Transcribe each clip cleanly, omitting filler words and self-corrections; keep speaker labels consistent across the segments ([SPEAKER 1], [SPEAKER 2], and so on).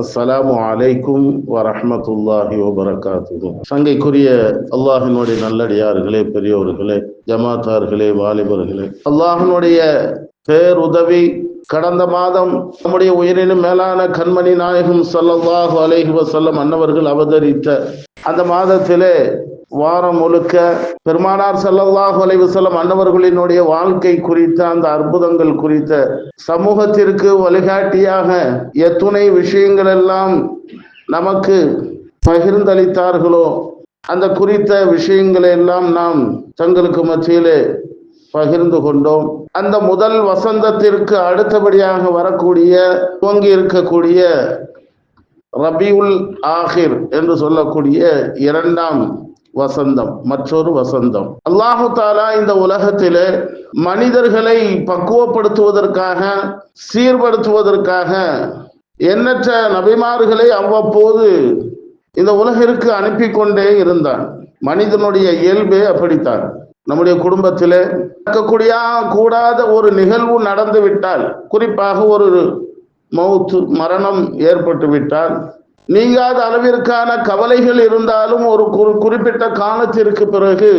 [SPEAKER 1] அஸ்ஸலாமு அலைக்கும் வரஹ்மத்துல்லாஹி வபரகாத்துஹு. சங்கைக்குரிய அல்லாஹினுடைய நல்லடியார்களே, பெரியோர்களே, ஜமாத்தார்களே, வாலிபர்களே, அல்லாஹினுடைய பேருதவி கடந்த மாதம் நம்முடைய உயிரினும் மேலான கண்மணி நாயகம் ஸல்லல்லாஹு அலைஹி வஸல்லம் அன்னவர்கள் அவதரித்த அந்த மாதத்திலே வாரம் முழுக்க பெருமானார் ஸல்லல்லாஹு அலைஹி வஸல்லம் அன்னவர்களினுடைய வாழ்க்கை குறித்த அந்த அற்புதங்கள் குறித்த சமூகத்திற்கு வழிகாட்டியாக எத்துணை விஷயங்கள் எல்லாம் நமக்கு பகிர்ந்தளித்தார்களோ அந்த குறித்த விஷயங்களை எல்லாம் நாம் தங்களுக்கு மத்தியிலே பகிர்ந்து கொண்டோம். அந்த முதல் வசந்தத்திற்கு அடுத்தபடியாக வரக்கூடிய துவங்கி இருக்கக்கூடிய ரபியுல் ஆஹிர் என்று சொல்லக்கூடிய இரண்டாம் வசந்தம், மற்றொரு வசந்தம். அல்லாஹு தாலா இந்த உலகத்திலே மனிதர்களை பக்குவப்படுத்துவதற்காக, சீர்படுத்துவதற்காக எண்ணற்ற நபிமார்களை அவ்வப்போது இந்த உலகிற்கு அனுப்பி கொண்டே இருந்தான். மனிதனுடைய இயல்பே அப்படித்தான். நம்முடைய குடும்பத்திலே நடக்கக்கூடிய கூடாத ஒரு நிகழ்வு நடந்து விட்டால், குறிப்பாக ஒரு மௌத்து, மரணம் ஏற்பட்டு விட்டால், நீங்காத அளவிற்கான கவலைகள் இருந்தாலும் ஒரு குறிப்பிட்ட காலத்திற்கு பிறகு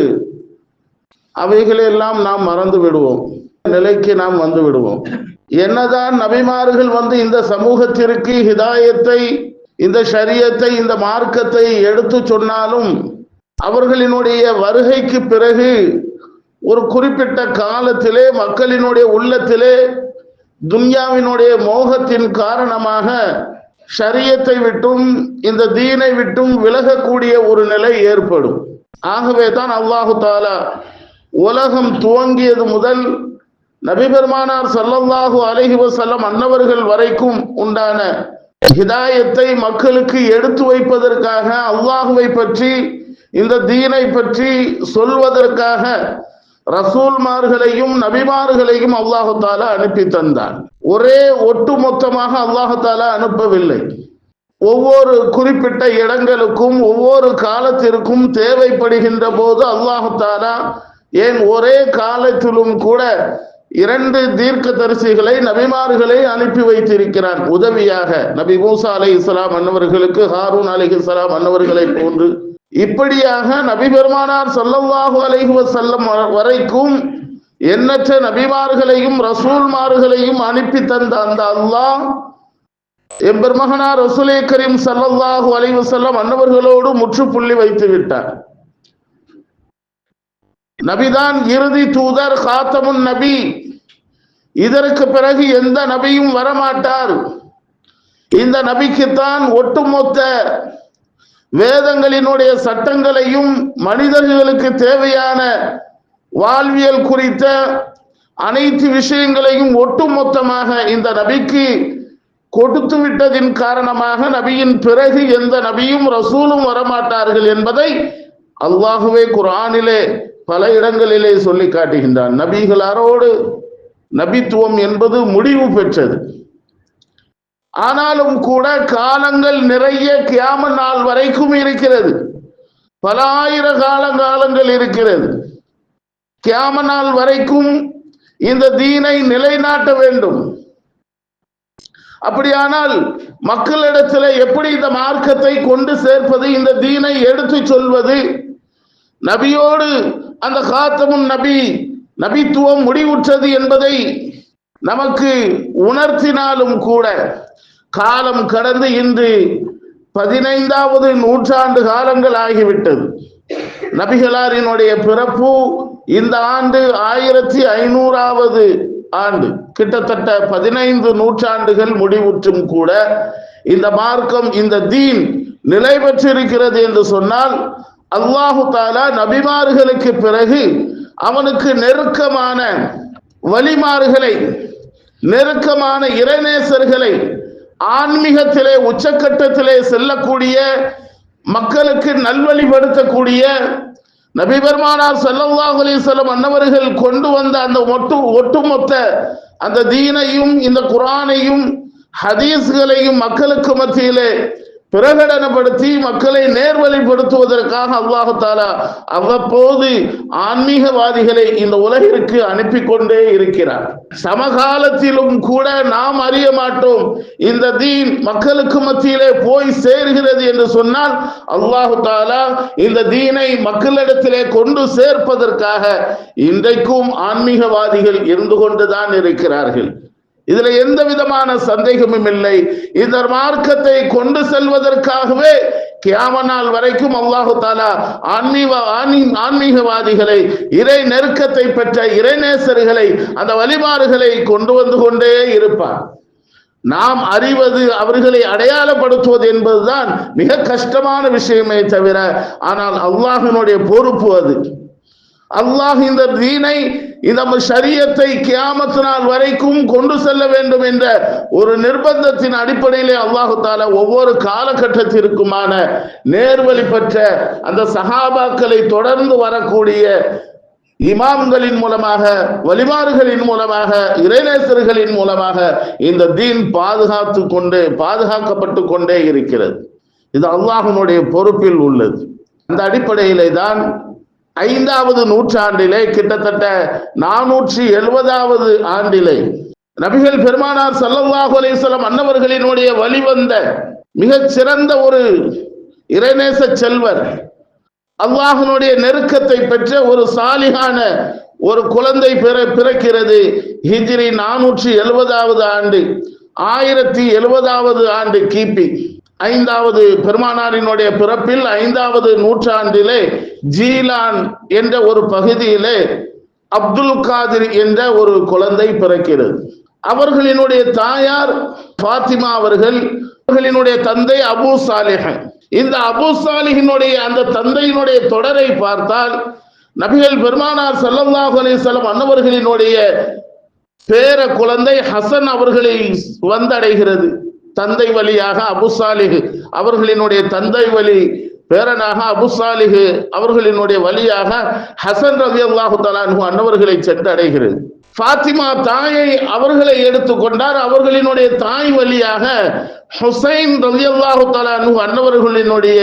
[SPEAKER 1] அவைகளெல்லாம் நாம் மறந்து விடுவோம், நிலைக்கு நாம் வந்து விடுவோம். என்னதான் நபிமார்கள் வந்து இந்த சமூகத்திற்கு ஹிதாயத்தை, இந்த ஷரியத்தை, இந்த மார்க்கத்தை எடுத்து சொன்னாலும் அவர்களினுடைய வருகைக்கு பிறகு ஒரு குறிப்பிட்ட காலத்திலே மக்களினுடைய உள்ளத்திலே துன்யாவினுடைய மோகத்தின் காரணமாக ஷரியத்தை விட்டும் இந்த தீனை விட்டும் விலகக்கூடிய ஒரு நிலை ஏற்படும். ஆகவே தான் அல்லாஹு தாலா உலகம் துவங்கியது முதல் நபி பெருமானார் ஸல்லல்லாஹு அலைஹி வஸல்லம் அன்னவர்கள் வரைக்கும் உண்டான ஹிதாயத்தை மக்களுக்கு எடுத்து வைப்பதற்காக, அல்லாஹுவை பற்றி, இந்த தீனை பற்றி சொல்வதற்காக ரசூல்மார்களையும் நபிமார்களையும் அல்லாஹு தாலா அனுப்பி தந்தான். ஒரே ஒட்டுமொத்தமாக அல்லாஹு தாலா அனுப்பவில்லை. ஒவ்வொரு குறிப்பிட்ட இடங்களுக்கும் ஒவ்வொரு காலத்திற்கும் தேவைப்படுகின்ற போது அல்லாஹு தாலா ஏன் ஒரே காலத்திலும் கூட 2 தீர்க்கதரிசிகளை, நபிமார்களை அனுப்பி வைத்திருக்கிறான் உதவியாக. நபி மூசா அலைஹிஸ்ஸலாம் அன்னவர்களுக்கு ஹாரூன் அலைஹிஸ்ஸலாம் அன்னவர்களை போன்று இப்படியாக நபி பெருமானார் ஸல்லல்லாஹு அலைஹி வஸல்லம் வரைக்கும் எண்ணற்ற நபிமார்களையும் ரசூல்மார்களையும் அனுப்பி தந்த அந்த அல்லாஹ் எம்பெருமகனார் ரசூலே கரீம் ஸல்லல்லாஹு அலைஹி வஸல்லம் அன்னவர்களோடு முற்றுப்புள்ளி வைத்து விட்டார். நபிதான் இறுதி தூதர், காத்தமுன் நபி. இதற்கு பிறகு எந்த நபியும் வரமாட்டார். இந்த நபிக்குத்தான் ஒட்டுமொத்த வேதங்களினுடைய சட்டங்களையும் மனிதர்களுக்கு தேவையான வாழ்வியல் குறித்த அனைத்து விஷயங்களையும் ஒட்டுமொத்தமாக இந்த நபிக்கு கொடுத்து விட்டதின் காரணமாக நபியின் பிறகு எந்த நபியும் ரசூலும் வரமாட்டார்கள் என்பதை அல்லாஹுவே குர்ஆனிலே பல இடங்களிலே சொல்லி காட்டுகின்றான். நபிகளாரோடு நபித்துவம் என்பது முடிவு பெற்றது. ஆனாலும் கூட காலங்கள் நிறைய கியாம நாள் வரைக்கும் இருக்கிறது. பல ஆயிர காலங்கள் இருக்கிறது. கியாம நாள் வரைக்கும் இந்த தீனை நிலைநாட்ட வேண்டும். அப்படியானால் மக்களிடத்தில் எப்படி இந்த மார்க்கத்தை கொண்டு சேர்ப்பது, இந்த தீனை எடுத்து சொல்வது, நபியோடு அந்த காத்தமுன் நபி நபித்துவம் முடிவுற்றது என்பதை நமக்கு உணர்த்தினாலும் கூட காலம் கடந்து இன்று 15வது நூற்றாண்டு காலங்கள் ஆகிவிட்டது. நபிகளாரினுடைய பிறப்பு இந்த ஆண்டு 1500வது ஆண்டு. கிட்டத்தட்ட 15 நூற்றாண்டுகள் முடிவுற்றும் கூட இந்த மார்க்கம், இந்த தீன் நிலை பெற்றிருக்கிறது என்று சொன்னால் அல்லாஹு தாலா நபிமார்களுக்கு பிறகு அவனுக்கு நெருக்கமான வலிமார்களை, நெருக்கமான இறைநேசர்களை, ஆன்மீகத்திலே உச்சக்கட்டத்திலே செல்லக்கூடிய மக்களுக்கு நல்வழிப்படுத்தக்கூடிய நபி பெருமானார் ஸல்லல்லாஹு அலைஹி வஸல்லம் அன்னவர்கள் கொண்டு வந்த அந்த ஒட்டுமொத்த அந்த தீனையும், இந்த குர்ஆனையும், ஹதீஸ்களையும் மக்களுக்கு மத்தியிலே பிரகடனப்படுத்தி மக்களை நேர்வழிப்படுத்துவதற்காக அல்லாஹு தஆலா அவ்வப்போது ஆன்மீகவாதிகளை இந்த உலகிற்கு அனுப்பி கொண்டே இருக்கிறார். சமகாலத்திலும் கூட நாம் அறிய மாட்டோம் இந்த தீன் மக்களுக்கு மத்தியிலே போய் சேர்கிறது என்று சொன்னால் அல்லாஹு தஆலா இந்த தீனை மக்களிடத்திலே கொண்டு சேர்ப்பதற்காக இன்றைக்கும் ஆன்மீகவாதிகள் இருந்து கொண்டுதான் இருக்கிறார்கள். இதுல எந்த விதமான சந்தேகமும் இல்லை. இந்த மார்க்கத்தை கொண்டு செல்வதற்காகவே கியாமத் நாள் வரைக்கும் அல்லாஹு தஆலா ஆன்மீகவாதிகளை, இறை நெருக்கத்தை பெற்ற இறைநேசர்களை, அந்த வழிமாறுகளை கொண்டு வந்து கொண்டே இருப்பார். நாம் அறிவது, அவர்களை அடையாளப்படுத்துவது என்பதுதான் மிக கஷ்டமான விஷயமே தவிர, ஆனால் அல்லாஹ்வினுடைய பொறுப்பு அது. அல்லாஹ் இந்த தீனை, இந்த ஷரியத்தை கியாமத் நாள் வரைக்கும் கொண்டு செல்ல வேண்டும் என்ற ஒரு நிர்பந்தத்தின் அடிப்படையிலே அல்லாஹு தஆலா ஒவ்வொரு காலகட்டத்திற்குமான நேர்வழி பெற்ற அந்த சஹாபாக்களை தொடர்ந்து வரக்கூடிய இமாம்களின் மூலமாக, வழிமாறுகளின் மூலமாக, இறைநேசர்களின் மூலமாக இந்த தீன் பாதுகாக்கப்பட்டு கொண்டே இருக்கிறது. இது அல்லாஹ்வினுடைய பொறுப்பில் உள்ளது. அந்த அடிப்படையிலே தான் 5வது நூற்றாண்டிலே, கிட்டத்தட்ட 470வது ஆண்டிலே நபிகள் பெருமானார் ஸல்லல்லாஹு அலைஹி வஸல்லம் அன்னவர்களினுடைய வழிவந்த மிகச் சிறந்த ஒரு இறைநேச செல்வர், அல்லாஹ்வினுடைய நெருக்கத்தை பெற்ற ஒரு சாலிகான ஒரு குழந்தை பிறக்கிறது. ஹிஜ்ரி 470வது ஆண்டு, 1070வது ஆண்டு கிபி 5வது பெருமானாரினுடைய பிறப்பில் 5வது நூற்றாண்டிலே ஜீலான் என்ற ஒரு பகுதியிலே அப்துல் காதிர் என்ற ஒரு குழந்தை பிறக்கிறது. அவர்களினுடைய தாயார் ஃபாத்திமா அவர்கள், அவர்களினுடைய தந்தை அபூ சாலிஹ். இந்த அபூ சாலிஹினுடைய அந்த தந்தையினுடைய தொடரை பார்த்தால் நபிகள் பெருமானார் ஸல்லல்லாஹு அலைஹி வஸல்லம் அன்னவர்களினுடைய பேர குழந்தை ஹசன் அவர்களை வந்தடைகிறது. தந்தை வழியாக அபூ சாலிஹ் அவர்களினுடைய தந்தை வழி பேரனாக அபூ சாலிஹ் அவர்களினுடைய வழியாக ஹசன் ரலியல்லாஹு தஆலா அன்ஹு அன்னவர்களை சென்றடைகிறது. ஃபாத்திமா தாயை அவர்களை எடுத்துக்கொண்டார். அவர்களினுடைய தாய் வழியாக ஹுசைன் ரலியல்லாஹு தஆலா அன்ஹு அன்னவர்களினுடைய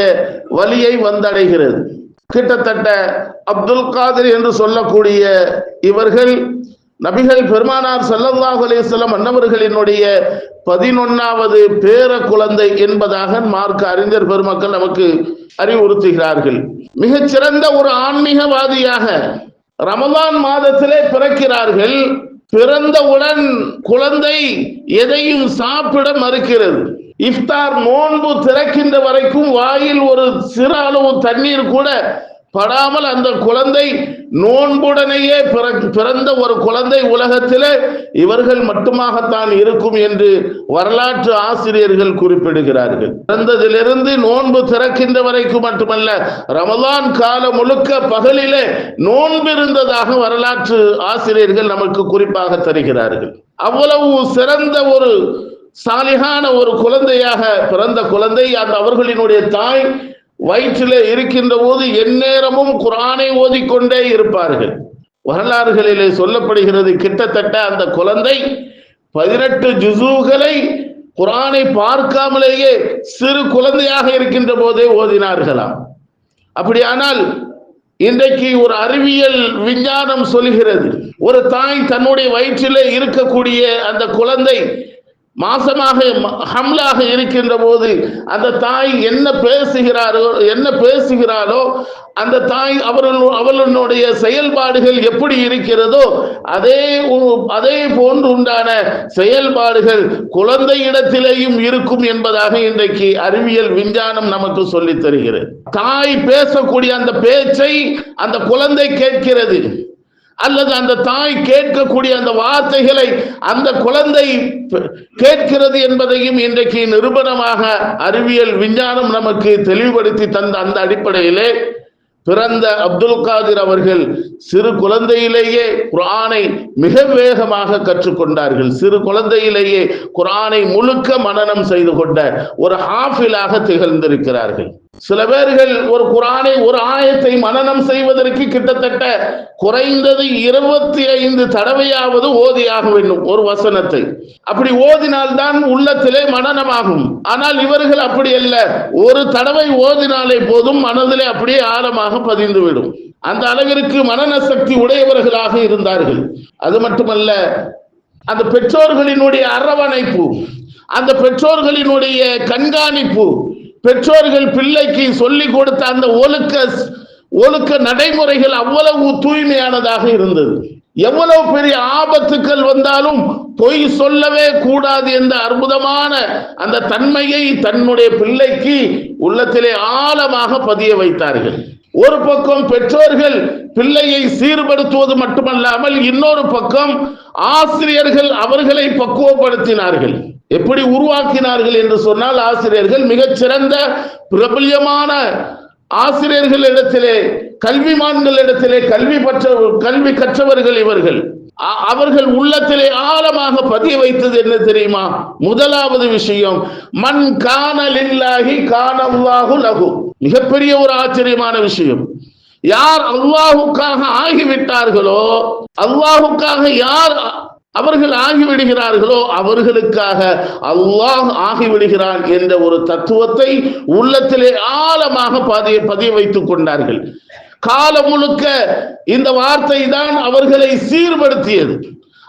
[SPEAKER 1] வழியை வந்தடைகிறது. கிட்டத்தட்ட அப்துல் காதிர் என்று சொல்லக்கூடிய இவர்கள் நபிகள் பெருமானார் ஸல்லல்லாஹு அலைஹி வஸல்லம் அன்னவர்களினுடைய 11வது பேர குழந்தை என்பதாக மார்க்க அறிஞர் பெருமக்கள் நமக்கு அறிவுறுத்துகிறார்கள். மிகச்சிறந்த ஒரு ஆன்மீகவாதியாக ரமலான் மாதத்திலே பிறக்கிறார்கள். பிறந்தவுடன் குழந்தை எதையும் சாப்பிட மறுக்கிறது. இஃப்தார் நோன்பு திறக்கின்ற வரைக்கும் வாயில் ஒரு சிறு அளவு தண்ணீர் கூட படாமல் அந்த குழந்தை நோன்புடனேயே பிறந்த ஒரு குழந்தை உலகத்திலே இவர்கள் மட்டுமாகத்தான் இருக்கும் என்று வரலாற்று ஆசிரியர்கள் குறிப்பிடுகிறார்கள். பிறந்ததிலிருந்து நோன்பு திறக்கின்ற வரைக்கும் மட்டுமல்ல, ரமலான் காலம் முழுக்க பகலிலே நோன்பு இருந்ததாக வரலாற்று ஆசிரியர்கள் நமக்கு குறிப்பாக தருகிறார்கள். அவ்வளவு சிறந்த ஒரு சாலிகான ஒரு குழந்தையாக பிறந்த குழந்தை. அந்த அவர்களினுடைய தாய் வயிற்றிலே இருக்கின்ற போது எந்நேரமும் குர்ஆனை ஓதிக்கொண்டே இருப்பார்கள். வரலாறுகளிலே சொல்லப்படுகிறது, கிட்டத்தட்ட அந்த குழந்தை 18 ஜுஸூகளை குர்ஆனை பார்க்காமலேயே சிறு குழந்தையாக இருக்கின்ற போதே ஓதினார்களாம். அப்படியானால் இன்றைக்கு ஒரு அறிவியல் விஞ்ஞானம் சொல்கிறது, ஒரு தாய் தன்னுடைய வயிற்றிலே இருக்கக்கூடிய அந்த குழந்தை மாசமாக ஹம்லாக இருக்கின்ற போது அந்த தாய் என்ன பேசுகிறாளோ அந்த தாய் அவர்களுடைய செயல்பாடுகள் எப்படி இருக்கிறதோ அதே போன்று உண்டான செயல்பாடுகள் குழந்தை இடத்திலேயும் இருக்கும் என்பதாக இன்றைக்கு அறிவியல் விஞ்ஞானம் நமக்கு சொல்லித் தருகிறது. தாய் பேசக்கூடிய அந்த பேச்சை அந்த குழந்தை கேட்கிறது, அல்லது அந்த தாய் கேட்கக்கூடிய அந்த வார்த்தைகளை அந்த குழந்தை கேட்கிறது என்பதையும் இன்றைக்கு நிரூபணமாக அறிவியல் விஞ்ஞானம் நமக்கு தெளிவுபடுத்தி தந்த அந்த அடிப்படையிலே பிறந்த அப்துல் காதிர் அவர்கள் சிறு குழந்தையிலேயே குர்ஆனை மிக வேகமாக கற்றுக்கொண்டார்கள். சிறு குழந்தையிலேயே குர்ஆனை முழுக்க மனனம் செய்து கொண்ட ஒரு ஹாஃபிலாக திகழ்ந்திருக்கிறார்கள். சில பேர்கள் ஒரு குர்ஆனை ஒரு ஆயத்தை மனனம் செய்வதற்கு கிட்டத்தட்ட குறைந்தது 25 தடவையாவது ஓதியாக வேண்டும் ஒரு வசனத்தை. அப்படி ஓதினால்தான் உள்ளத்திலே மனனமாகும். ஆனால் இவர்கள் அப்படி அல்ல, ஒரு தடவை ஓதினாலே போதும், மனதிலே அப்படியே ஆழமாக பதிந்துவிடும். அந்த அளவிற்கு மனன சக்தி உடையவர்களாக இருந்தார்கள். அது மட்டுமல்ல, அந்த பெற்றோர்களினுடைய அரவணைப்பு, அந்த பெற்றோர்களினுடைய கண்காணிப்பு, பெற்றோர்கள் பிள்ளைக்கு சொல்லிக் கொடுத்த அந்த ஒழுக்க நடைமுறைகள் அவ்வளவு தூய்மையானதாக இருந்தது. எவ்வளவு பெரிய ஆபத்துக்கள் வந்தாலும் பொய் சொல்லவே கூடாது என்ற அற்புதமான அந்த தன்மையை தன்னுடைய பிள்ளைக்கு உள்ளத்திலே ஆழமாக பதிய வைத்தார்கள். ஒரு பக்கம் பெற்றோர்கள் பிள்ளையை சீர்படுத்துவது மட்டுமல்லாமல், இன்னொரு பக்கம் ஆசிரியர்கள் அவர்களை பக்குவப்படுத்தினார்கள். எப்படி உருவாக்கினார்கள் என்று சொன்னால், ஆசிரியர்கள் மிகச்சிறந்த பிரபல்யமான ஆசிரியர்களிடத்திலே, கல்விமான்களிடத்திலே கல்வி கற்றவர்கள் இவர்கள். அவர்கள் உள்ளத்திலே ஆழமாக பதிய வைத்தது என்ன தெரியுமா? முதலாவது விஷயம், மன் கான லில்லாஹி கான அல்லாஹு லஹு. மிகப்பெரிய ஒரு ஆச்சரியமான விஷயம். யார் அல்லாஹுக்காக ஆகிவிட்டார்களோ, அல்லாஹுக்காக யார் அவர்கள் ஆகிவிடுகிறார்களோ அவர்களுக்காக அல்லாஹ் ஆகிவிடுகிறான் என்ற ஒரு தத்துவத்தை உள்ளத்திலே ஆழமாக பதிய வைத்துக் கொண்டார்கள். காலம் முழுக்க இந்த வார்த்தை தான் அவர்களை சீர்படுத்தியது.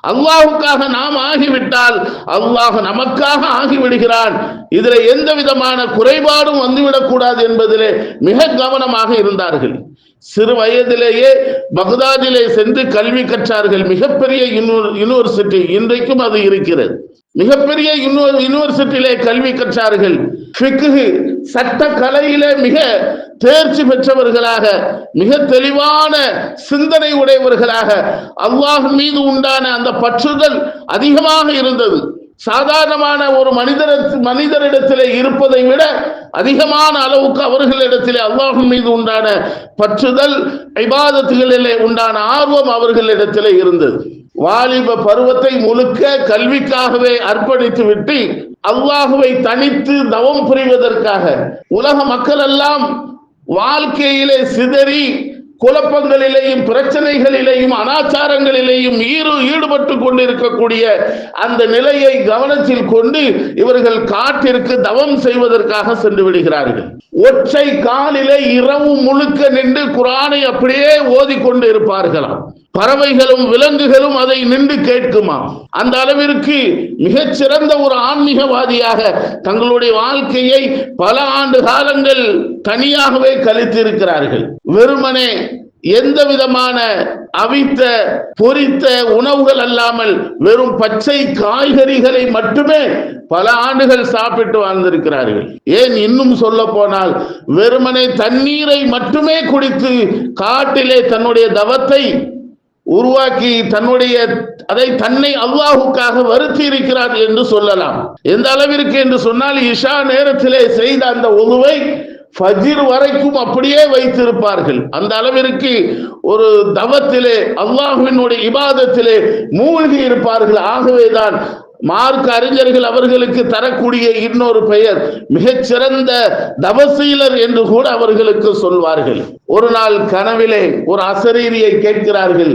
[SPEAKER 1] அல்லாஹுக்காக நாம் ஆகிவிட்டால் அல்லாஹ் நமக்காக ஆகிவிடுகிறான், இதில் எந்த விதமான குறைபாடும் வந்துவிடக் கூடாது என்பதிலே மிக கவனமாக இருந்தார்கள். சிறு வயதிலேயே பக்தாதிலே சென்று கல்வி கற்றார்கள். மிகப்பெரிய யூனிவர்சிட்டி, இன்றைக்கும் அது இருக்கிறது. மிகப்பெரிய யூனிவர்சிட்டியிலே கல்வி கற்றார்கள். ஃபிக்ஹ் சட்ட கலையிலே மிக தேர்ச்சி பெற்றவர்களாக, மிக தெளிவான சிந்தனை உடையவர்களாக, அல்லாஹ் மீது உண்டான அந்த பற்றுதல் அதிகமாக இருந்தது. சாதாரணமான ஒரு மனிதரிடத்திலே இருப்பதை விட அதிகமான அளவுக்கு அவர்களிடத்திலே அல்லாஹ் மீது உண்டான பற்றுதல், இபாதத்துகளிலே உண்டான ஆர்வம் அவர்களிடத்திலே இருந்தது. வாலிப பருவத்தை முழுக்க கல்விக்காகவே அர்ப்பணித்து விட்டு அல்லாஹுவை தனித்து தவம் புரிவதற்காக, உலக மக்கள் எல்லாம் வாழ்க்கையிலே சிதறி குழப்பங்களிலேயும் பிரச்சனைகளிலேயும் அனாச்சாரங்களிலேயும் ஈடுபட்டு கொண்டிருக்கக்கூடிய அந்த நிலையை கவனத்தில் கொண்டு இவர்கள் காட்டிற்கு தவம் செய்வதற்காக சென்று விடுகிறார்கள். ஒற்றை காலிலே இரவு முழுக்க நின்று குர்ஆனை அப்படியே ஓதிக்கொண்டு இருப்பார்களாம். பறவைகளும் விலங்குகளும் அதை நின்று கேட்குமா. அந்த அளவிற்கு மிகச்சிறந்த ஒரு ஆன்மீகவாதியாக தங்களுடைய வாழ்க்கையை பல ஆண்டு காலங்கள் தனியாகவே கழித்திருக்கிறார்கள். வெறுமனே எந்த விதமான அவித்த பொரித்த உணவுகள் அல்லாமல் வெறும் பச்சை காய்கறிகளை மட்டுமே பல ஆண்டுகள் சாப்பிட்டு வாழ்ந்திருக்கிறார்கள். ஏன் இன்னும் சொல்ல போனால் வெறுமனே தண்ணீரை மட்டுமே குடித்து காட்டிலே தன்னுடைய தவத்தை உருவாக்கி தன்னை அல்லாஹுக்காக வருத்தி இருக்கிறார் என்று சொல்லலாம். எந்த அளவிற்கு என்று சொன்னால், இஷா நேரத்திலே செய்த அந்த உதுவை ஃபஜ்ர் வரைக்கும் அப்படியே வைத்திருப்பார்கள். அந்த அளவிற்கு ஒரு தவத்திலே, அல்லாஹ்வினுடைய இபாதத்திலே மூழ்கி இருப்பார்கள். ஆகவேதான் மார்க்க அறிஞர்கள் அவர்களுக்கு தரக்கூடிய இன்னொரு பெயர் மிகச்சிறந்த தவசீலர் என்று கூட அவர்களுக்கு சொல்வார்கள். ஒரு நாள் கனவிலே ஒரு அசரீரியை கேட்கிறார்கள்.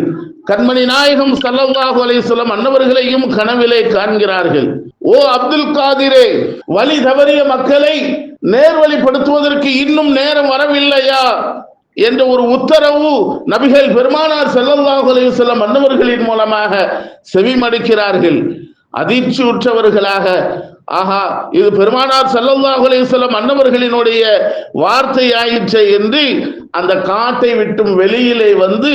[SPEAKER 1] கண்மணி நாயகம் ஸல்லல்லாஹு அலைஹி வஸல்லம் அன்னவர்களையும் கனவிலே காண்கிறார்கள். ஓ அப்துல் காதிரே, வழி தவறிய மக்களை நேர்வழிப்படுத்துவதற்கு இன்னும் நேரம் வரவில்லையா என்ற ஒரு உத்தரவு நபிகள் பெருமானார் ஸல்லல்லாஹு அலைஹி வஸல்லம் அன்னவர்களின் மூலமாக செவிமடுக்கிறார்கள். அதிர்ச்சி உற்றவர்களாக, ஆஹா, இது பெருமானார் ஸல்லல்லாஹு அலைஹி வஸல்லம் அன்னவர்களினுடைய வார்த்தை ஆயிற்று என்று அந்த காட்டை விட்டும் வெளியிலே வந்து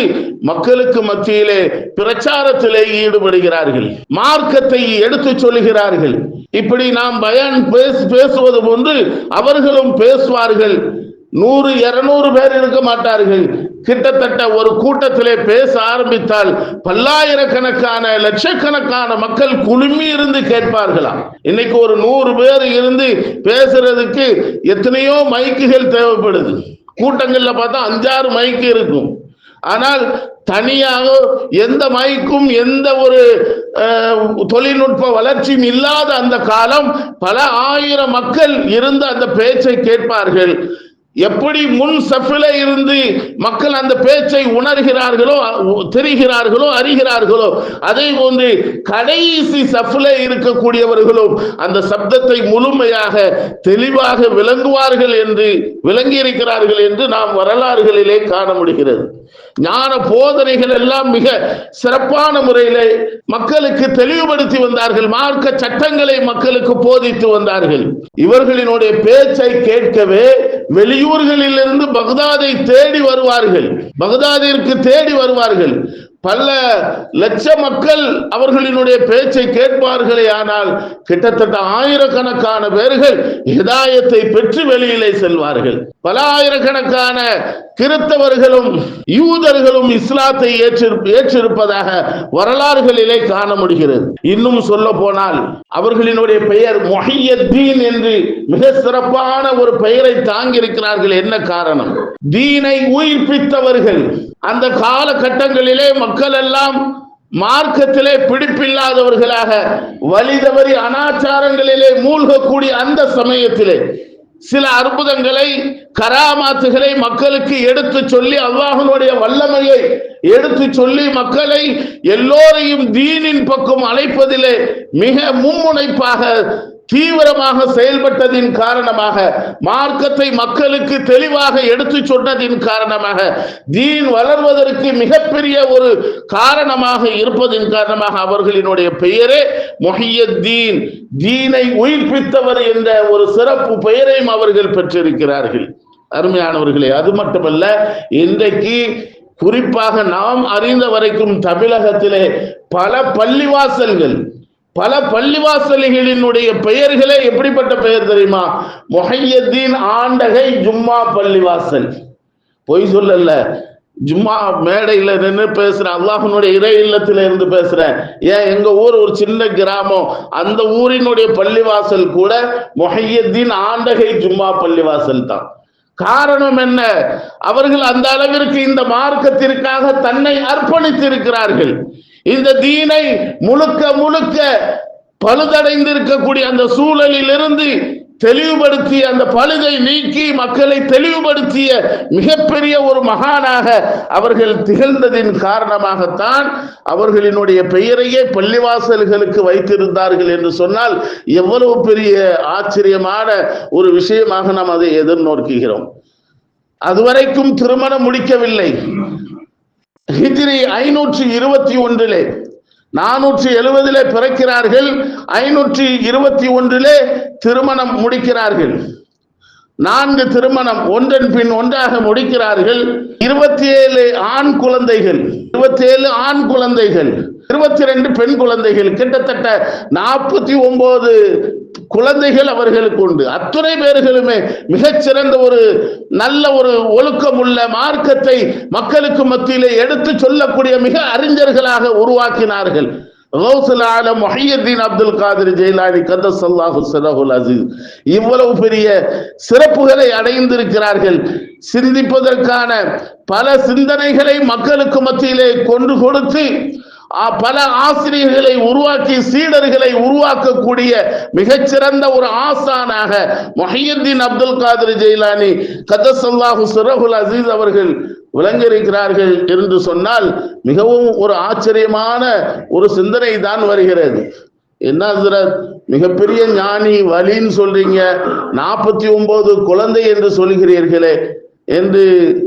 [SPEAKER 1] மக்களுக்கு மத்தியிலே பிரச்சாரத்திலே ஈடுபடுகிறார்கள். மார்க்கத்தை எடுத்து சொல்லுகிறார்கள். இப்படி நாம் பயான் பேசுவது போன்று அவர்களும் பேசுவார்கள். 100-200 பேர் இருக்க மாட்டார்கள். கிட்டத்தட்ட ஒரு கூட்டத்திலே பேச ஆரம்பித்தால் பல்லாயிரக்கணக்கான லட்சக்கணக்கான மக்கள் குழுமி இருந்து கேட்பார்களாம். இன்னைக்கு ஒரு 100 பேர் இருந்து பேசுறதுக்கு எத்தனையோ மைக்குகள் தேவைப்படுது. கூட்டங்கள்ல பார்த்தா 5-6 மைக்கு இருக்கும். ஆனால் தனியாக எந்த மைக்கும் எந்த ஒரு தொழில்நுட்ப வளர்ச்சியும் இல்லாத அந்த காலம் பல ஆயிரம் மக்கள் இருந்த அந்த பேச்சை கேட்பார்கள். எப்படி முன் சஃபிலே இருந்து மக்கள் அந்த பேச்சை உணர்கிறார்களோ, தெரிகிறார்களோ, அறிகிறார்களோ, அதே போன்று கடைசி சஃபிலே இருக்கக்கூடியவர்களும் அந்த சப்தத்தை முழுமையாக தெளிவாக விளங்குவார்கள் என்று விளங்கி இருக்கிறார்கள் என்று நாம் வரலாறுகளிலே காண முடிகிறது. ஞான போதனைகள் எல்லாம் மிக சிறப்பான முறையிலே மக்களுக்கு தெளிவுபடுத்தி வந்தார்கள். மார்க்க சட்டங்களை மக்களுக்கு போதித்து வந்தார்கள். இவர்களினுடைய பேச்சை கேட்கவே வெளியூர்களில் இருந்து பக்தாதை தேடி வருவார்கள், பக்தாதிற்கு தேடி வருவார்கள். பல லட்ச மக்கள் அவர்களினுடைய பேச்சை கேட்பார்களே, ஆனால் கிட்டத்தட்ட ஆயிரக்கணக்கான பேர்கள் ஹிதாயத்தை பெற்று வெளியிலே செல்வார்கள். பல ஆயிரக்கணக்கான கிறிஸ்தவர்களும் யூதர்களும் இஸ்லாத்தை ஏற்றிருப்பதாக வரலாறுகளிலே காண முடிகிறது. இன்னும் சொல்ல போனால் அவர்களினுடைய பெயர் முஹையத்தீன் என்று மிக சிறப்பான ஒரு பெயரை தாங்கி இருக்கிறார்கள். என்ன காரணம்? தீனை உயிர்ப்பித்தவர்கள். அந்த காலகட்டங்களிலே மக்கள் எல்லாம் மார்க்கத்திலே பிடிப்பில்லாதவர்களாக வழி தவறி அனாச்சாரங்களிலே மூழ்கக்கூடிய அந்த சமயத்திலே சில அற்புதங்களை, கராமாத்துகளை மக்களுக்கு எடுத்து சொல்லி, அல்லாஹ்வுடைய வல்லமையை எடுத்து சொல்லி மக்களை எல்லோரையும் தீனின் பக்கம் அழைப்பதிலே மிக மும்முனைப்பாக தீவிரமாக செயல்பட்டதின் காரணமாக, மார்க்கத்தை மக்களுக்கு தெளிவாக எடுத்து சொன்னதின் காரணமாக, தீன் வளர்வதற்கு மிகப்பெரிய ஒரு காரணமாக இருப்பதின் காரணமாக அவர்களினுடைய பெயரே முஹையத்தீன், தீனை உயிர்ப்பித்தவர் என்ற ஒரு சிறப்பு பெயரையும் அவர்கள் பெற்றிருக்கிறார்கள். அருமையானவர்களே, அது மட்டுமல்ல, இன்றைக்கு குறிப்பாக நாம் அறிந்த வரைக்கும் தமிழகத்திலே பல பள்ளிவாசல்கள், பல பள்ளிவாசல்களினுடைய பெயர்களே எப்படிப்பட்ட பெயர் தெரியுமா? முஹையத்தீன் ஆண்டகை ஜும்மா பள்ளிவாசல். பொய் சொல்லல, ஜும்மா மேடையில நின்று பேசுறேன், அல்லாஹ்வுடைய இறை இல்லத்தில இருந்து பேசுறேன். ஏன், எங்க ஊர் ஒரு சின்ன கிராமம், அந்த ஊரினுடைய பள்ளிவாசல் கூட முஹையத்தீன் ஆண்டகை ஜும்மா பள்ளிவாசல் தான். காரணம் என்ன? அவர்கள் அந்த அளவிற்கு இந்த மார்க்கத்திற்காக தன்னை அர்ப்பணித்திருக்கிறார்கள். இந்த தீனை முழுக்க முழுக்க பழுதடைந்திருக்கக்கூடிய அந்த சூழலில் இருந்து தெளிவுபடுத்தி, அந்த பழுதை நீக்கி மக்களை தெளிவுபடுத்திய மிகப்பெரிய ஒரு மகானாக அவர்கள் திகழ்ந்ததின் காரணமாகத்தான் அவர்களினுடைய பெயரையே பள்ளிவாசல்களுக்கு வைத்திருந்தார்கள் என்று சொன்னால் எவ்வளவு பெரிய ஆச்சரியமான ஒரு விஷயமாக நாம் அதை எதிர்நோக்குகிறோம். அதுவரைக்கும் திருமணம் முடிக்கவில்லை. ஹிஜ்ரி 521 470 பிறக்கிறார்கள், 521 திருமணம் முடிக்கிறார்கள். 4 திருமணம் ஒன்றன் பின் ஒன்றாக முடிக்கிறார்கள். 27 ஆண் குழந்தைகள், 27 ஆண் குழந்தைகள், 22 பெண் குழந்தைகள், கிட்டத்தட்ட 49 குழந்தைகள் அவர்களுக்கு உண்டு. அத்துணை பேர்களுமே மிகச்சிறந்த ஒரு நல்ல ஒரு ஒழுக்கமுள்ள மார்க்கத்தை மக்களுக்கு மத்தியிலே எடுத்து சொல்லக்கூடிய மிக அறிஞர்களாக உருவாக்கினார்கள். கௌசுல் ஆலம் முஹையத்தீன் அப்துல் காதிர் ஜெயிலானி கத்தஸல்லாஹு சிர்ரஹுல் அஸீஸ் இவ்வளவு பெரிய சிறப்புகளை அடைந்திருக்கிறார்கள். சிந்திப்பதற்கான பல சிந்தனைகளை மக்களுக்கு மத்தியிலே கொண்டு கொடுத்து பல ஆசிரியர்களை உருவாக்கி சீடர்களை உருவாக்கக்கூடிய மிகச்சிறந்த ஒரு ஆசானாக முஹையத்தீன் அப்துல் காதிர் ஜெயிலானி கத்தஸல்லாஹு சிர்ரஹுல் அஸீஸ் அவர்கள் விளங்கியிருக்கிறார்கள் என்று சொன்னால் மிகவும் ஒரு ஆச்சரியமான ஒரு சிந்தனை தான் வருகிறது. என்ன ஹஸ்ரத், மிகப்பெரிய ஞானி வலின்னு சொல்றீங்க, 49 குழந்தை என்று சொல்கிறீர்களே என்று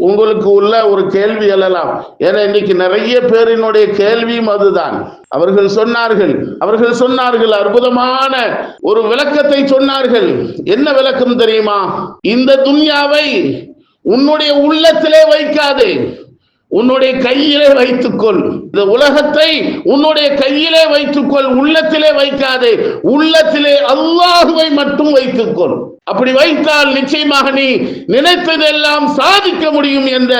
[SPEAKER 1] உங்களுக்கு உள்ள ஒரு கேள்வி எழலாம். ஏன்னா இன்னைக்கு நிறைய பேரினுடைய கேள்வியும் அதுதான். அவர்கள் சொன்னார்கள் அற்புதமான ஒரு விளக்கத்தை சொன்னார்கள். என்ன விளக்கம் தெரியுமா? இந்த துன்யாவை உன்னுடைய உள்ளத்திலே வைக்காதே, உன்னுடைய கையிலே வைத்துக்கொள். இந்த உலகத்தை உன்னுடைய கையிலே வைத்துக்கொள், உள்ளத்திலே வைக்காதே. உள்ளத்திலே அல்லாஹுவை மட்டும் வைத்துக்கொள். அப்படி வைத்தால் நிச்சயமாக நீ நினைத்ததெல்லாம் சாதிக்க முடியும் என்ற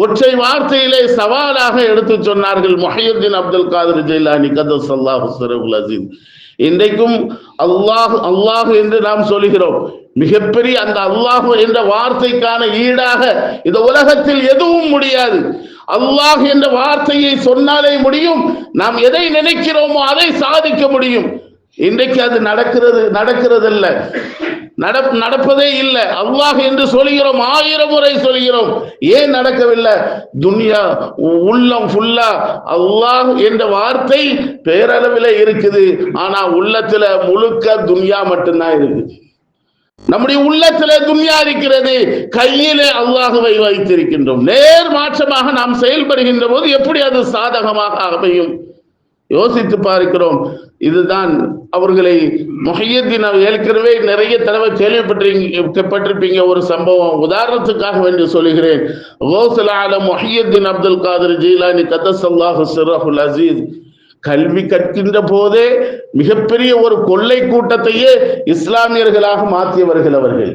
[SPEAKER 1] ஒற்றை வார்த்தையிலே சவாலாக எடுத்து சொன்னார்கள் முஹையத்தீன் அப்துல் காதிர் ஜெயிலானி கத்தஸல்லாஹு சிர்ரஹுல் அஸீஸ். இன்றைக்கும் அல்லாஹ் அல்லாஹ் என்று நாம் சொல்கிறோம். மிகப்பெரிய அந்த அல்லாஹ் என்ற வார்த்தைக்கான ஈடாக இந்த உலகத்தில் எதுவும் முடியாது. அல்லாஹ் என்ற வார்த்தையை சொன்னாலே முடியும். நாம் எதை நினைக்கிறோமோ அதை சாதிக்க முடியும். இன்றைக்கு அது நடக்கிறதல்ல, நடப்பதே இல்லை. அல்லாஹ் என்று சொல்கிறோம், 1000 முறை சொல்கிறோம், ஏன் நடக்கவில்லை? துன்யா உள்ளம் ஃபுல்லா அல்லாஹ் என்ற வார்த்தை பேரளவில் இருக்குது, ஆனா உள்ளத்துல முழுக்க துன்யா மட்டும்தான் இருக்கு. நம்முடைய உள்ளத்திலே துன்யா இருக்கிறது, கையிலே அல்லாஹ்வை வைத்திருக்கின்றோம். நேர் மாற்றமாக நாம் செயல்படுகின்ற போது எப்படி அது சாதகமாக அமையும்? யோசித்து பார்க்கிறோம். இதுதான் அவர்களை முஹையத்தீன் ஏற்கனவே நிறைய தடவை கேள்விப்பட்டிருப்பீங்க. ஒரு சம்பவம் உதாரணத்துக்காக வேண்டி சொல்லுகிறேன். கௌசுல் ஆலம் முஹையத்தீன் அப்துல் காதிர் ஜீலானி கத்தஸல்லாஹு சிர்ரஹுல் அஸீஸ் கல்வி கற்கின்ற போதே மிகப்பெரிய ஒரு கொள்ளை கூட்டத்தையே இஸ்லாமியர்களாக மாற்றியவர்கள் அவர்கள்.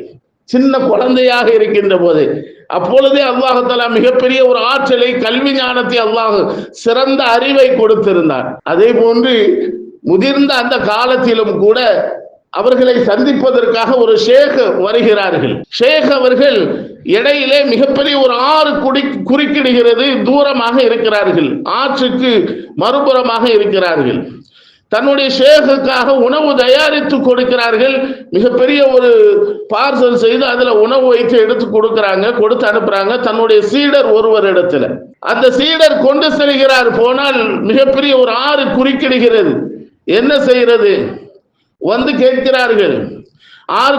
[SPEAKER 1] சின்ன குழந்தையாக இருக்கின்ற போதே, அப்பொழுதே அல்லாஹ் தஆலா மிகப்பெரிய ஒரு ஆற்றலை, கல்வி ஞானத்தை, அல்லாஹ் சிறந்த அறிவை கொடுத்திருந்தார். அதே போன்று முதிர்ந்த அந்த காலத்திலும் கூட அவர்களை சந்திப்பதற்காக ஒரு ஷேக் வருகிறார்கள். ஷேக் அவர்கள் இடையிலே மிகப்பெரிய ஒரு ஆறு குறுக்கிடுகிறது, தூரமாக இருக்கிறார்கள், ஆற்றுக்கு மறுபுறமாக இருக்கிறார்கள். தன்னுடைய ஷேக்குக்காக உணவு தயாரித்து கொடுக்கிறார்கள். மிகப்பெரிய ஒரு பார்சல் செய்து அதுல உணவு வைத்து எடுத்து கொடுக்கிறாங்க, கொடுத்து அனுப்புறாங்க தன்னுடைய சீடர் ஒருவர் இடத்துல. அந்த சீடர் கொண்டு செல்கிறார். போனால் மிகப்பெரிய ஒரு ஆறு குறுக்கிடுகிறது. என்ன செய்யறது? வந்து கேட்கிறார்கள். ஆறு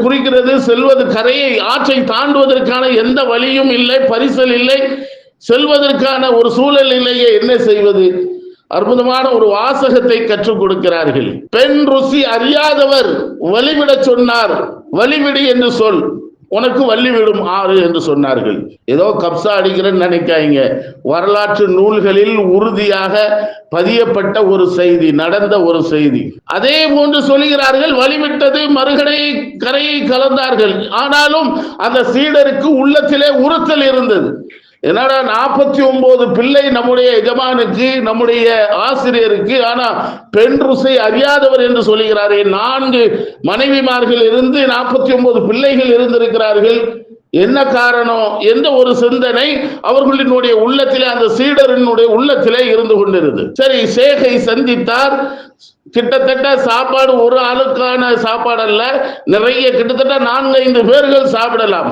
[SPEAKER 1] குறிக்கிறது, செல்வது கரையை, ஆற்றை தாண்டுவதற்கான எந்த வழியும் இல்லை, பரிசல் இல்லை, செல்வதற்கான ஒரு சூழல் இல்லையே, என்ன செய்வது? அற்புதமான ஒரு வாசகத்தை கற்றுக் கொடுக்கிறார்கள். பெண் ருசி அறியாதவர் வழிவிட சொன்னார், வழிவிடு என்று சொல், உனக்கு வள்ளி விடும் ஆறு என்று சொன்னார்கள். ஏதோ கப்சா அடிக்கிறேன்னு நினைக்காங்க. வரலாற்று நூல்களில் உறுதியாக பதியப்பட்ட ஒரு செய்தி, நடந்த ஒரு செய்தி. அதே போன்று சொல்கிறார்கள், வழிவிட்டது கரையை கலந்தார்கள். ஆனாலும் அந்த சீடருக்கு உள்ளத்திலே உறுத்தல் இருந்தது. என்னடா 49 பிள்ளை நம்முடைய எஜமானுக்கு, நம்முடைய ஆசிரியருக்கு, ஆனா பெண் ருசை அறியாதவர் என்று சொல்லுகிறாரே. 4 மனைவிமார்கள் இருந்து 49 பிள்ளைகள் இருந்திருக்கிறார்கள், என்ன காரணம் என்ற ஒரு சிந்தனை அவர்களினுடைய உள்ளத்திலே, அந்த சீடரினுடைய உள்ளத்திலே இருந்து கொண்டிருந்தது. சரி, ஷேகை சந்தித்தார். கிட்டத்தட்ட சாப்பாடு ஒரு ஆளுக்கான சாப்பாடு அல்ல, நிறைய, கிட்டத்தட்ட 4-5 பேர்கள் சாப்பிடலாம்.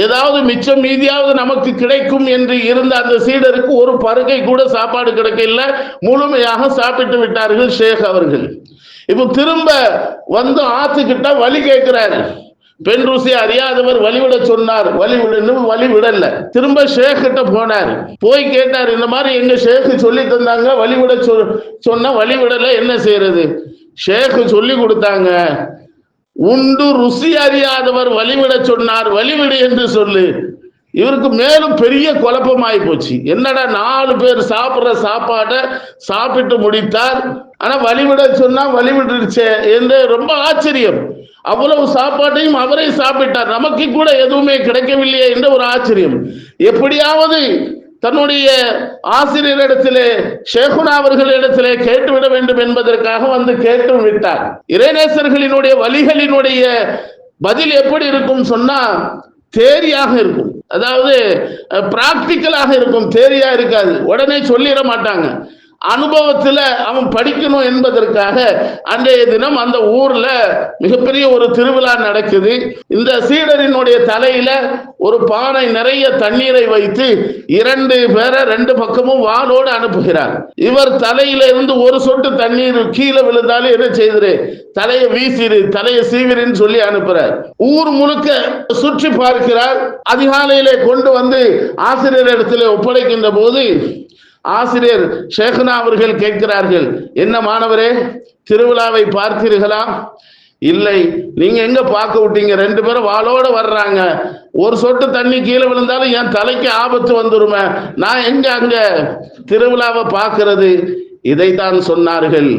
[SPEAKER 1] ஏதாவது மிச்சம் மீதியாவது நமக்கு கிடைக்கும் என்று இருந்த அந்த சீடருக்கு ஒரு பருகை கூட சாப்பாடு கிடைக்கல, முழுமையாக சாப்பிட்டு விட்டார்கள் ஷேக் அவர்கள். இப்போ திரும்ப வந்து ஆத்துக்கிட்ட வழி கேட்கிறாரு. பெண் ருசி அறியாதவர் வழிவிட சொன்னார், வழி விடல. திரும்ப ஷேக் கிட்ட போனார். போய் கேட்டார், இந்த மாதிரி எங்க ஷேக் சொல்லி தந்தாங்க, வழிவிட சொன்ன வழி விடல, என்ன செய்யறது? ஷேக் சொல்லி கொடுத்தாங்க, உண்டு ருசி அறியாதவர் வழிவிட சொன்னார், வழிவிடு என்று சொல்லு. இவருக்கு மேலும் பெரிய குழப்பமாயி போச்சு. என்னடா 4 பேர் சாப்பிடுற சாப்பாட்டை சாப்பிட்டு முடித்தார், ஆனா வழிவிட சொன்னா வழிவிட்டுருச்சே என்று ரொம்ப ஆச்சரியம். அவ்வளவு சாப்பாட்டையும் அவரே சாப்பிட்டார், நமக்கு கூட எதுவுமே கிடைக்கவில்லையே என்ற ஒரு ஆச்சரியம். எப்படியாவது தன்னுடைய ஆசிரியரிடத்திலே, ஷேகுனா அவர்களிடத்திலே கேட்டுவிட வேண்டும் என்பதற்காக வந்து கேட்டு விட்டார். இறைநேசர்களினுடைய வழிகளினுடைய பதில் எப்படி இருக்கும் சொன்னா, தேரியாக இருக்கும், அதாவது பிராக்டிக்கலாக இருக்கும், தேரியா இருக்காது. உடனே சொல்லிட மாட்டாங்க. அனுபவத்துல அவன் படிக்கணும் என்பதற்காக அன்றைய தினம் அந்த ஊர்ல மிகப்பெரிய ஒரு திருவிழா நடக்குது. இந்த சீடரினுடைய தலையில ஒரு பானை நிறைய தண்ணீரை வைத்து 2 பேரை 2 பக்கமும் வாளோடு அனுப்புகிறார். இவர் தலையில இருந்து ஒரு சொட்டு தண்ணீர் கீழே விழுந்தாலும் என்ன செய்திரு, தலையை வீசிரு, தலையை சீவிரின்னு சொல்லி அனுப்புறார். ஊர் முழுக்க சுற்றி பார்க்கிறார். அதிகாலையிலே கொண்டு வந்து ஆசிரியர் இடத்துல ஒப்படைக்கின்ற போது ஆசிரியர் ஷேகுனா அவர்கள் கேட்கிறார்கள், என்ன மாணவரே, திருவிழாவை பார்த்தீர்களா? இல்லை. நீங்க எங்க பார்க்க விட்டீங்க? 2 பேரும் வாளோட வர்றாங்க, ஒரு சொட்டு தண்ணி கீழே விழுந்தாலும் என் தலைக்கு ஆபத்து வந்துருமே, நான் எங்க அங்க திருவிழாவை பார்க்கிறது? இதைத்தான் சொன்னார்கள்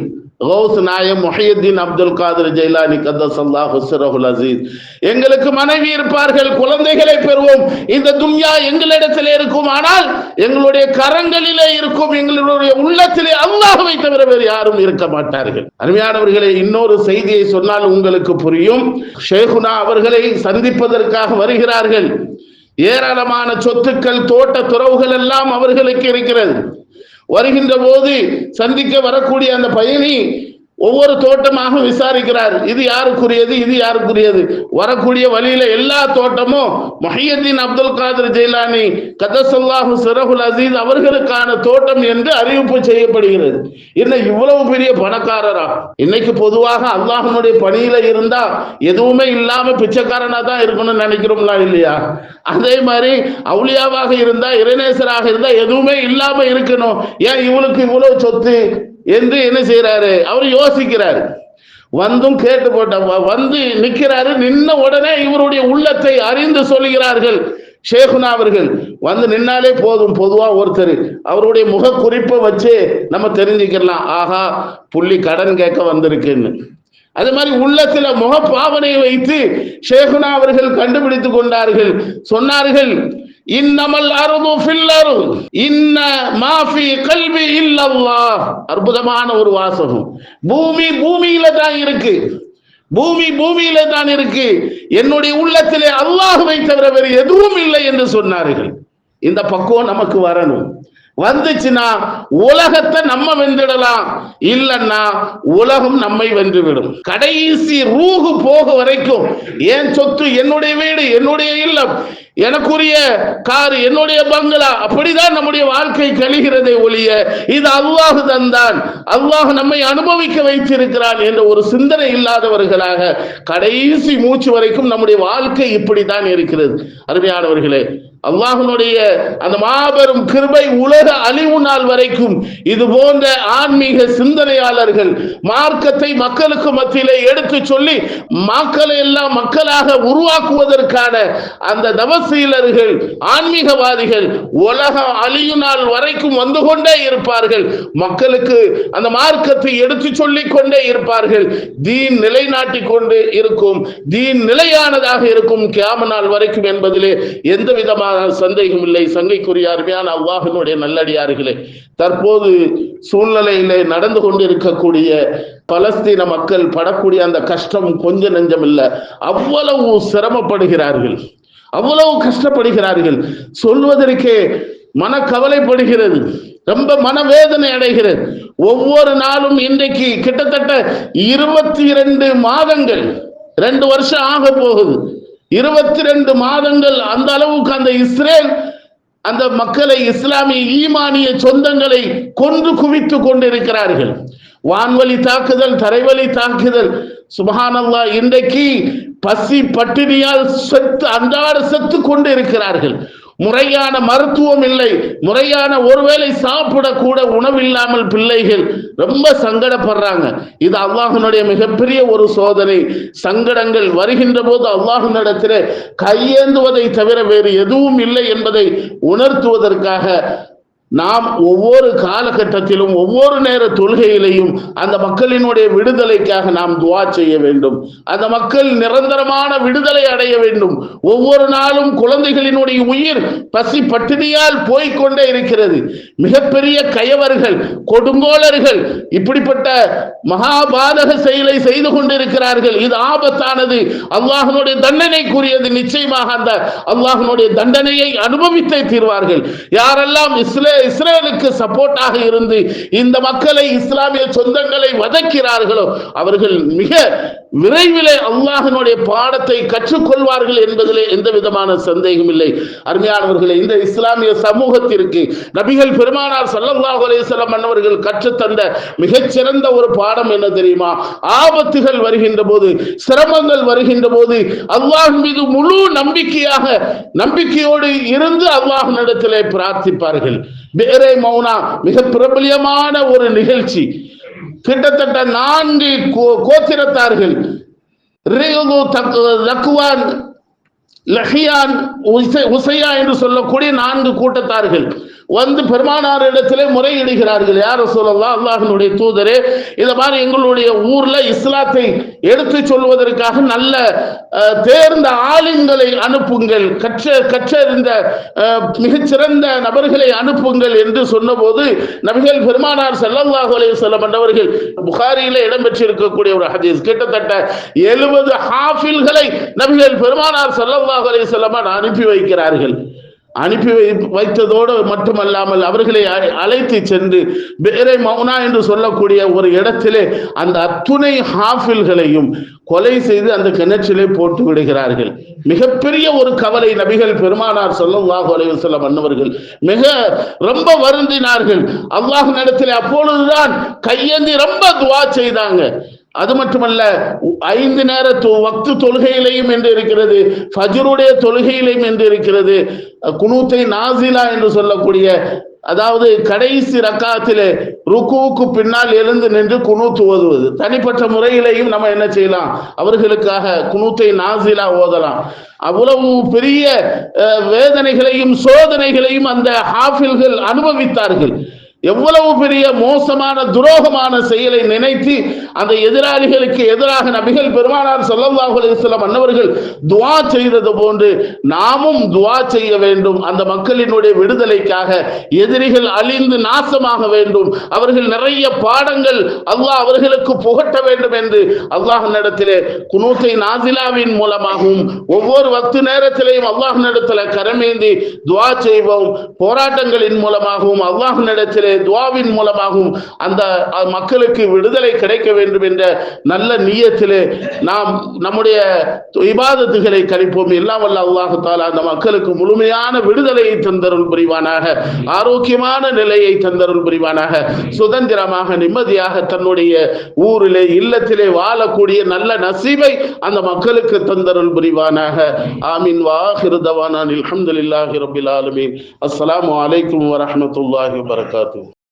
[SPEAKER 1] கௌஸ் நாயம் முஹையத்தீன் அப்துல் காதிர் ஜைலானி கத்தஸல்லாஹு சிர்ரஹுல் அஸீஸ். எங்களுக்கு மனைவி இருப்பார்கள், குழந்தைகளை பெறுவோம், இந்த துன்யா எங்களிடத்திலே இருக்கும், ஆனால் எங்களுடைய கரங்களிலே இருக்கும், எங்களுடைய உள்ளத்திலே அல்லாஹ்வை தவிர வேறு யாரும் இருக்க மாட்டார்கள். அருமையானவர்களே, இன்னொரு செய்தியை சொன்னால் உங்களுக்கு புரியும். ஷேகுனா அவர்களை சந்திப்பதற்காக வருகிறார்கள். ஏராளமான சொத்துக்கள், தோட்ட துறவுகள் எல்லாம் அவர்களுக்கு இருக்கிறது. வருகின்ற போது சந்திக்க வரக்கூடிய அந்த பயணி ஒவ்வொரு தோட்டமாக விசாரிக்கிறார். இது யாருக்குரியது, இது யாருக்குரியது. வரக்கூடிய வழியில எல்லா தோட்டமும் முஹையத்தீன் அப்துல் காதிர் ஜெயிலானி கதஸல்லாஹு சிரஹுல் அசீஸ் அவர்களுக்கான தோட்டம் என்று அறிவிப்பு செய்யப்படுகிறது. என்ன இவ்வளவு பெரிய பணக்காரரா? இன்னைக்கு பொதுவாக அல்லாஹ்வுடைய பணியில இருந்தா எதுவுமே இல்லாம பிச்சைக்காரனா தான் இருக்கணும்னு நினைக்கிறோம்ல இல்லையா? அதே மாதிரி அவுலியாவாக இருந்தா, இறைநேசராக இருந்தா எதுவுமே இல்லாம இருக்கணும். ஏன் இவளுக்கு இவ்வளவு சொத்து என்று என்ன செய்யறாரு? அவர் யோசிக்கிறாரு. வந்தும் கேட்டு போட்ட வந்து நிற்கிறாரு. நின்ன உடனே இவருடைய உள்ளத்தை அறிந்து சொல்கிறார்கள் ஷேகுனா அவர்கள். வந்து நின்னாலே போதும். பொதுவா ஒருத்தர் அவருடைய முக குறிப்பை வச்சு நம்ம தெரிஞ்சுக்கலாம், ஆஹா புள்ளி கடன் கேட்க வந்திருக்குன்னு. அது மாதிரி உள்ளத்துல முக பாவனையை வைத்து ஷேகுனா அவர்கள் கண்டுபிடித்துக் கொண்டார்கள். சொன்னார்கள், இன்னமல் அர்து ஃபில் அர்து இன்ன மா ஃபீ கல்பி இல்லல்லாஹ். அற்புதமான ஒரு வாசகம். பூமி பூமியில தான் இருக்கு, பூமி பூமியில தான் இருக்கு, என்னுடைய உள்ளத்திலே அல்லாஹ்வை தவிர வேறு எதுவும் இல்லை என்று சொன்னார்கள். இந்த பக்குவம் நமக்கு வரணும். வந்துச்சுன்னா உலகத்தை நம்ம வென்றிடலாம், இல்லன்னா உலகம் நம்மை வென்றுவிடும். கடைசி ரூஹு போக வரைக்கும் என் சொத்து, என்னுடைய வீடு, என்னுடைய இல்லம், எனக்குரிய கார், என்னுடைய பங்களா, அப்படிதான் நம்முடைய வாழ்க்கை கழிகிறதே ஒழிய இது அல்லாஹ் தந்தான், அல்லாஹ் நம்மை அனுபவிக்க வைத்திருக்கிறான் என்ற ஒரு சிந்தனை இல்லாதவர்களாக கடைசி மூச்சு வரைக்கும் நம்முடைய வாழ்க்கை இப்படித்தான் இருக்கிறது. அருமையானவர்களே, அல்லாஹ்வுடைய அந்த மாபெரும் கிருபை உலக அழிவு நாள் வரைக்கும் இது போன்ற ஆன்மீக சிந்தனையாளர்கள் மார்க்கத்தை மக்களுக்கு மத்தியிலே எடுத்து சொல்லி மக்களை எல்லாம் மக்களாக உருவாக்குவதற்கான அந்த தவசீலர்கள், ஆன்மீகவாதிகள் உலக அழிவு நாள் வரைக்கும் வந்து கொண்டே இருப்பார்கள். மக்களுக்கு அந்த மார்க்கத்தை எடுத்து சொல்லிக் கொண்டே இருப்பார்கள். தீன் நிலைநாட்டி கொண்டு இருக்கும், தீன் நிலையானதாக இருக்கும் கியாமத் நாள் வரைக்கும் என்பதிலே எந்த விதமான சந்தேகம் இல்லை. சங்கைக்குரிய அருமையான அல்லாஹ்வினுடைய நல்லடியார்களே, தற்போது சூழ்நிலையிலே நடந்து கொண்டிருக்கக்கூடிய பலஸ்தீன மக்கள் படக்கூடிய அந்த கஷ்டம் கொஞ்ச நெஞ்சம் இல்லை. அவ்வளவு சிரமப்படுகிறார்கள், அவ்வளவு கஷ்டப்படுகிறார்கள். சொல்வதற்கே மனக்கவலைப்படுகிறது, ரொம்ப மனவேதனை அடைகிறது. ஒவ்வொரு நாளும் இன்றைக்கு கிட்டத்தட்ட 22 மாதங்கள், 2 வருஷம் ஆக போகுது. 22 மாதங்கள் அந்த அளவுக்கு அந்த இஸ்ரேல் அந்த மக்களை, இஸ்லாமிய ஈமானிய சொந்தங்களை கொன்று குவித்து கொண்டிருக்கிறார்கள். வான்வழி தாக்குதல், தரைவழி தாக்குதல். சுப்ஹானல்லாஹ், இன்றைக்கு பசி பட்டினியால் செத்து அன்றாட செத்து கொண்டு இருக்கிறார்கள். முறையான மருத்துவம் இல்லை, முறையான ஒருவேளை சாப்பிடக்கூட உணவில்லாமல் பிள்ளைகள் ரொம்ப சங்கடப்படுறாங்க. இது அல்லாஹ்வினுடைய மிகப்பெரிய ஒரு சோதனை. சங்கடங்கள் வருகின்ற போது அல்லாஹ்வினிடத்திலே கையேந்துவதை தவிர வேறு எதுவும் இல்லை என்பதை உணர்த்துவதற்காக நாம் ஒவ்வொரு காலகட்டத்திலும் ஒவ்வொரு நேர தொழுகையிலையும் அந்த மக்களினுடைய விடுதலைக்காக நாம் துஆ செய்ய வேண்டும். அந்த மக்கள் நிரந்தரமான விடுதலை அடைய வேண்டும். ஒவ்வொரு நாளும் குழந்தைகளினுடைய உயிர் பசி பட்டினியால் போய்கொண்டே இருக்கிறது. மிகப்பெரிய கயவர்கள், கொடுங்கோலர்கள் இப்படிப்பட்ட மகாபாதக செயலை செய்து கொண்டிருக்கிறார்கள். இது ஆபத்தானது, அல்லாஹ்வினுடைய தண்டனைக்குரியது. நிச்சயமாக அந்த அல்லாஹ்வினுடைய தண்டனையை அனுபவித்தே தீர்வார்கள். யாரெல்லாம் இஸ்ரேலுக்கு சப்போர்ட்டாக இருந்து இந்த மக்களை, இஸ்லாமிய சொந்தங்களை வதைக்கிறார்களோ அவர்கள் மிக விரைவிலே அல்லாஹ்வினுடைய பாடத்தை கற்றுக்கொள்வார்கள் என்பதிலே எந்த விதமான சந்தேகம் இல்லை. அருமையானவர்களே, இந்த இஸ்லாமிய சமூகத்திற்கு நபிகள் பெருமானார் ஸல்லல்லாஹு அலைஹி வஸல்லம் அன்னவர்கள் கற்றுத்தந்த மிகச்சிறந்த ஒரு பாடம் என்ன தெரியுமா? ஆபத்துகள் வருகின்ற போது, சிரமங்கள் வருகின்ற போது அல்லாஹ் மீது முழு நம்பிக்கையோடு இருந்து அல்லாஹ்விடத்திலே பிரார்த்திப்பார்கள். பேரே மௌனா மிக பிரபலியமான ஒரு நிகழ்ச்சி. கிட்டத்தட்ட 4 கோத்திரத்தார்கள், லக்வான், லஹியான், உசையா என்று சொல்லக்கூடிய 4 கூட்டத்தார்கள் வந்து பெருமானார் இடத்திலே முறையிடுகிறார்கள். யார் ரசூலல்லாஹ், அல்லாஹ்வினுடைய தூதரே, இத மாதிரி எங்களுடைய ஊர்ல இஸ்லாத்தை எடுத்து சொல்வதற்காக நல்ல தேர்ந்த ஆளுங்களை அனுப்புங்கள், கற்றறிந்த மிகச்சிறந்த நபர்களை அனுப்புங்கள் என்று சொன்னபோது நபிகள் பெருமானார் ஸல்லல்லாஹு அலைஹி வஸல்லம் அவர்கள் புகாரியிலே இடம்பெற்றிருக்கக்கூடிய ஒரு ஹதீஸ், கிட்டத்தட்ட 70 ஹாஃபில்களை நபிகள் பெருமானார் ஸல்லல்லாஹு அலைஹி வஸல்லம் அனுப்பி வைக்கிறார்கள். அனுப்பி வைத்ததோடு மட்டுமல்லாமல் அவர்களை அழைத்து சென்று பேரை மௌனா என்று சொல்லக்கூடிய ஒரு இடத்திலே அந்த அத்துணை ஹாஃபில்களையும் கொலை செய்து அந்த கிணற்றிலே போட்டு விடுகிறார்கள். மிகப்பெரிய ஒரு கவலை நபிகள் பெருமானார் ஸல்லல்லாஹு அலைஹி வஸல்லம் அன்னவர்கள் மிக ரொம்ப வருந்தினார்கள். அல்லாஹ்விடத்திலே அப்பொழுதுதான் கையேந்தி ரொம்ப துஆ செய்தாங்க. அது மட்டுமல்ல, 5 நேர வக்து தொழுகையிலையும் என்று இருக்கிறது, ஃபஜ்ருடைய தொழுகையிலையும் என்று இருக்கிறது, குனூத்தை நாசிலா என்று சொல்லக்கூடிய, அதாவது கடைசி ரக்காத்திலே ருக்குவுக்கு பின்னால் எழுந்து நின்று குனூத் ஓதுவது. தனிப்பட்ட முறையிலையும் நம்ம என்ன செய்யலாம், அவர்களுக்காக குனூத்தை நாசிலா ஓதலாம். அவ்வளவு பெரிய வேதனைகளையும் சோதனைகளையும் அந்த ஹாஃபில்கள் அனுபவித்தார்கள். எவ்வளவு பெரிய மோசமான துரோகமான செயலை நினைத்து அந்த எதிராளிகளுக்கு எதிராக நபிகள் பெருமானார் ஸல்லல்லாஹு அலைஹி வஸல்லம் அன்னவர்கள் துஆ செய்தது போன்று நாமும் துஆ செய்ய வேண்டும். அந்த மக்களினுடைய விடுதலைக்காக, எதிரிகள் அழிந்து நாசமாக வேண்டும், அவர்கள் நிறைய பாடங்கள் அல்லாஹ் அவர்களுக்கு புகட்ட வேண்டும் என்று அல்லாஹ்விடத்திலே குனூத்தை நாசிலாவின் மூலமாகவும் ஒவ்வொரு வக்து நேரத்திலேயும் அல்லாஹ்விடத்திலே கரமேந்தி துஆ செய்வோம். போராட்டங்களின் மூலமாகவும் அல்லாஹ்விடத்திலே துஆவின் மூலமாகவும் அந்த மக்களுக்கு விடுதலை கிடைக்க வேண்டும் என்ற நல்ல நியத்திலே நாம் நம்முடைய இபாதத்துகளை கழிப்போம். எல்லாம் வல்ல அல்லாஹ் தஆலா அந்த மக்களுக்கு முழுமையான விடுதலையை தந்தருள் புரிவானாக, ஆரோக்கியமான நிலையை தந்தருள் புரிவானாக, சுதந்திரமாக நிம்மதியாக தன்னுடைய ஊரிலே இல்லத்திலே வாழக்கூடிய நல்ல நசீபை அந்த மக்களுக்கு தந்தருள் புரிவானாக. ஆமீன். வாஹிரு தவானா அல்ஹம்துலில்லாஹி ரப்பில் ஆலமீன். அஸ்ஸலாமு அலைக்கும் வரஹ்மத்துல்லாஹி வபரகாத்துஹு.